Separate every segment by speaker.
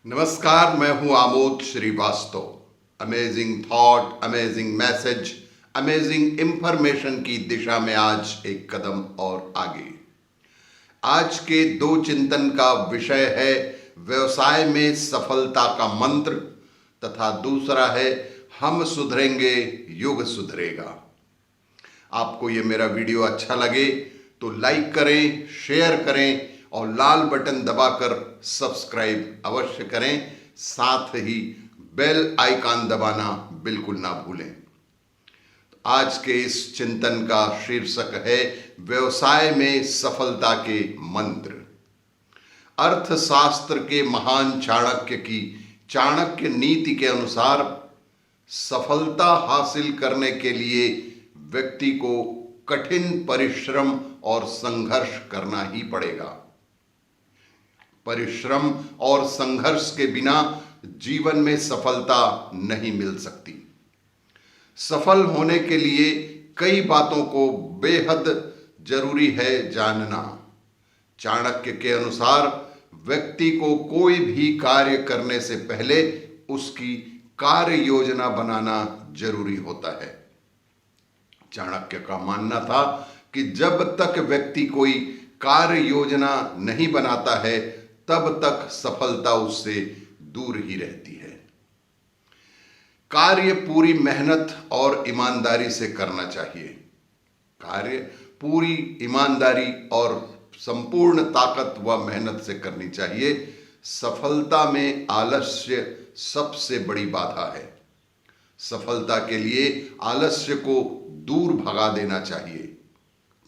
Speaker 1: नमस्कार, मैं हूं Amod Shrivastava. Amazing thought, amazing message, amazing information की दिशा में आज एक कदम और आगे। आज के दो चिंतन का विषय है व्यवसाय में सफलता का मंत्र तथा दूसरा है हम सुधरेंगे युग सुधरेगा। आपको ये मेरा वीडियो अच्छा लगे तो लाइक करें, शेयर करें और लाल बटन दबाकर सब्सक्राइब अवश्य करें। साथ ही बेल आइकन दबाना बिल्कुल ना भूलें। आज के इस चिंतन का शीर्षक है व्यवसाय में सफलता के मंत्र। अर्थशास्त्र के महान चाणक्य की चाणक्य नीति के अनुसार सफलता हासिल करने के लिए व्यक्ति को कठिन परिश्रम और संघर्ष करना ही पड़ेगा। परिश्रम और संघर्ष के बिना जीवन में सफलता नहीं मिल सकती। सफल होने के लिए कई बातों को बेहद जरूरी है जानना। चाणक्य के अनुसार व्यक्ति को कोई भी कार्य करने से पहले उसकी कार्य योजना बनाना जरूरी होता है। चाणक्य का मानना था कि जब तक व्यक्ति कोई कार्य योजना नहीं बनाता है तब तक सफलता उससे दूर ही रहती है। कार्य पूरी मेहनत और ईमानदारी से करना चाहिए। कार्य पूरी ईमानदारी और संपूर्ण ताकत व मेहनत से करनी चाहिए। सफलता में आलस्य सबसे बड़ी बाधा है। सफलता के लिए आलस्य को दूर भगा देना चाहिए।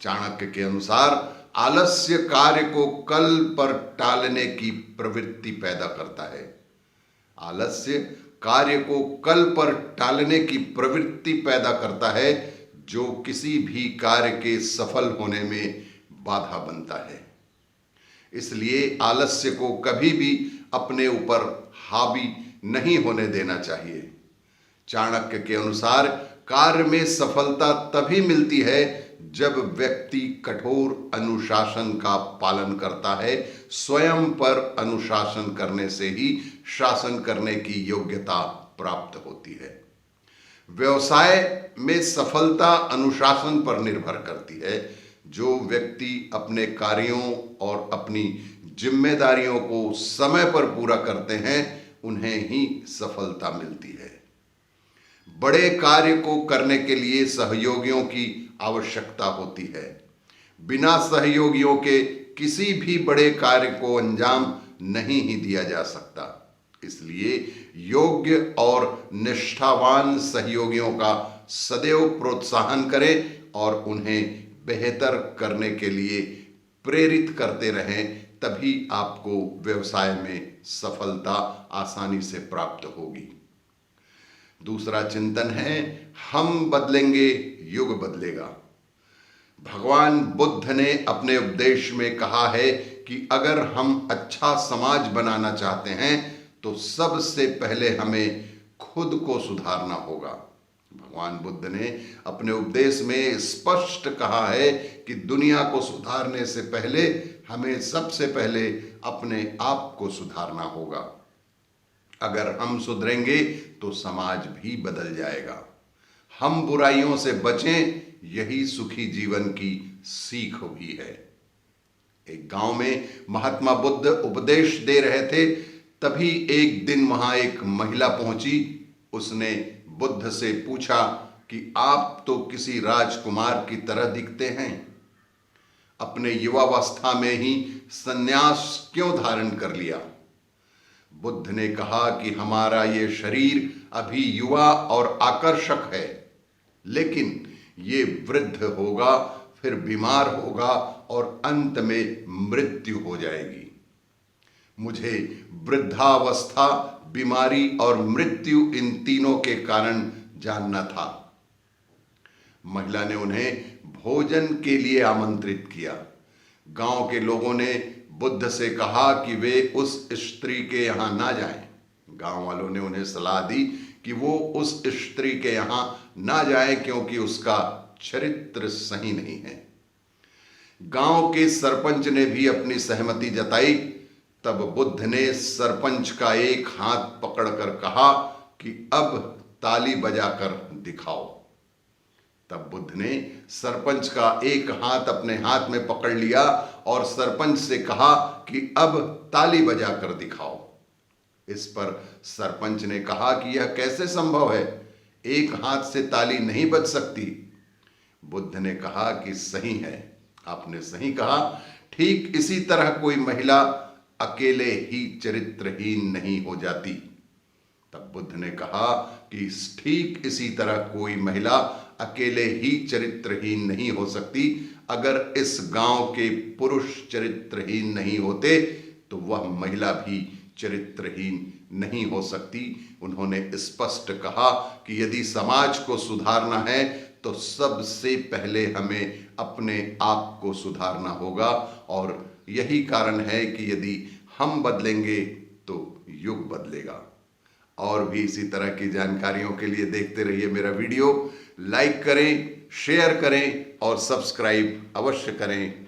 Speaker 1: चाणक्य के अनुसार आलस्य कार्य को कल पर टालने की प्रवृत्ति पैदा करता है। आलस्य कार्य को कल पर टालने की प्रवृत्ति पैदा करता है जो किसी भी कार्य के सफल होने में बाधा बनता है। इसलिए आलस्य को कभी भी अपने ऊपर हावी नहीं होने देना चाहिए। चाणक्य के अनुसार कार्य में सफलता तभी मिलती है जब व्यक्ति कठोर अनुशासन का पालन करता है। स्वयं पर अनुशासन करने से ही शासन करने की योग्यता प्राप्त होती है। व्यवसाय में सफलता अनुशासन पर निर्भर करती है। जो व्यक्ति अपने कार्यों और अपनी जिम्मेदारियों को समय पर पूरा करते हैं उन्हें ही सफलता मिलती है। बड़े कार्य को करने के लिए सहयोगियों की आवश्यकता होती है। बिना सहयोगियों के किसी भी बड़े कार्य को अंजाम नहीं ही दिया जा सकता। इसलिए योग्य और निष्ठावान सहयोगियों का सदैव प्रोत्साहन करें और उन्हें बेहतर करने के लिए प्रेरित करते रहें। तभी आपको व्यवसाय में सफलता आसानी से प्राप्त होगी। दूसरा चिंतन है हम बदलेंगे युग बदलेगा। भगवान बुद्ध ने अपने उपदेश में कहा है कि अगर हम अच्छा समाज बनाना चाहते हैं तो सबसे पहले हमें खुद को सुधारना होगा। भगवान बुद्ध ने अपने उपदेश में स्पष्ट कहा है कि दुनिया को सुधारने से पहले हमें सबसे पहले अपने आप को सुधारना होगा। अगर हम सुधरेंगे तो समाज भी बदल जाएगा। हम बुराइयों से बचें, यही सुखी जीवन की सीख भी है। एक गांव में महात्मा बुद्ध उपदेश दे रहे थे। तभी एक दिन वहां एक महिला पहुंची। उसने बुद्ध से पूछा कि आप तो किसी राजकुमार की तरह दिखते हैं। अपने युवावस्था में ही संन्यास क्यों धारण कर लिया? बुद्ध ने कहा कि हमारा ये शरीर अभी युवा और आकर्षक है, लेकिन ये वृद्ध होगा, फिर बीमार होगा और अंत में मृत्यु हो जाएगी। मुझे वृद्धावस्था, बीमारी और मृत्यु इन तीनों के कारण जानना था। महिला ने उन्हें भोजन के लिए आमंत्रित किया। गांव के लोगों ने बुद्ध से कहा कि वे उस स्त्री के यहां ना जाएं। गांव वालों ने उन्हें सलाह दी कि वो उस स्त्री के यहां ना जाएं क्योंकि उसका चरित्र सही नहीं है। गांव के सरपंच ने भी अपनी सहमति जताई। तब बुद्ध ने सरपंच का एक हाथ पकड़कर कहा कि अब ताली बजाकर दिखाओ। तब बुद्ध ने सरपंच का एक हाथ अपने हाथ में पकड़ लिया और सरपंच से कहा कि अब ताली बजाकर दिखाओ। इस पर सरपंच ने कहा कि यह कैसे संभव है, एक हाथ से ताली नहीं बज सकती। बुद्ध ने कहा कि सही है, आपने सही कहा। ठीक इसी तरह कोई महिला अकेले ही चरित्रहीन नहीं हो जाती। तब बुद्ध ने कहा कि ठीक इसी तरह कोई महिला अकेले ही चरित्रहीन नहीं हो सकती। अगर इस गांव के पुरुष चरित्रहीन नहीं होते तो वह महिला भी चरित्रहीन नहीं हो सकती। उन्होंने स्पष्ट कहा कि यदि समाज को सुधारना है तो सबसे पहले हमें अपने आप को सुधारना होगा, और यही कारण है कि यदि हम बदलेंगे तो युग बदलेगा। और भी इसी तरह की जानकारियों के लिए देखते रहिए मेरा वीडियो। लाइक करें, शेयर करें और सब्सक्राइब अवश्य करें।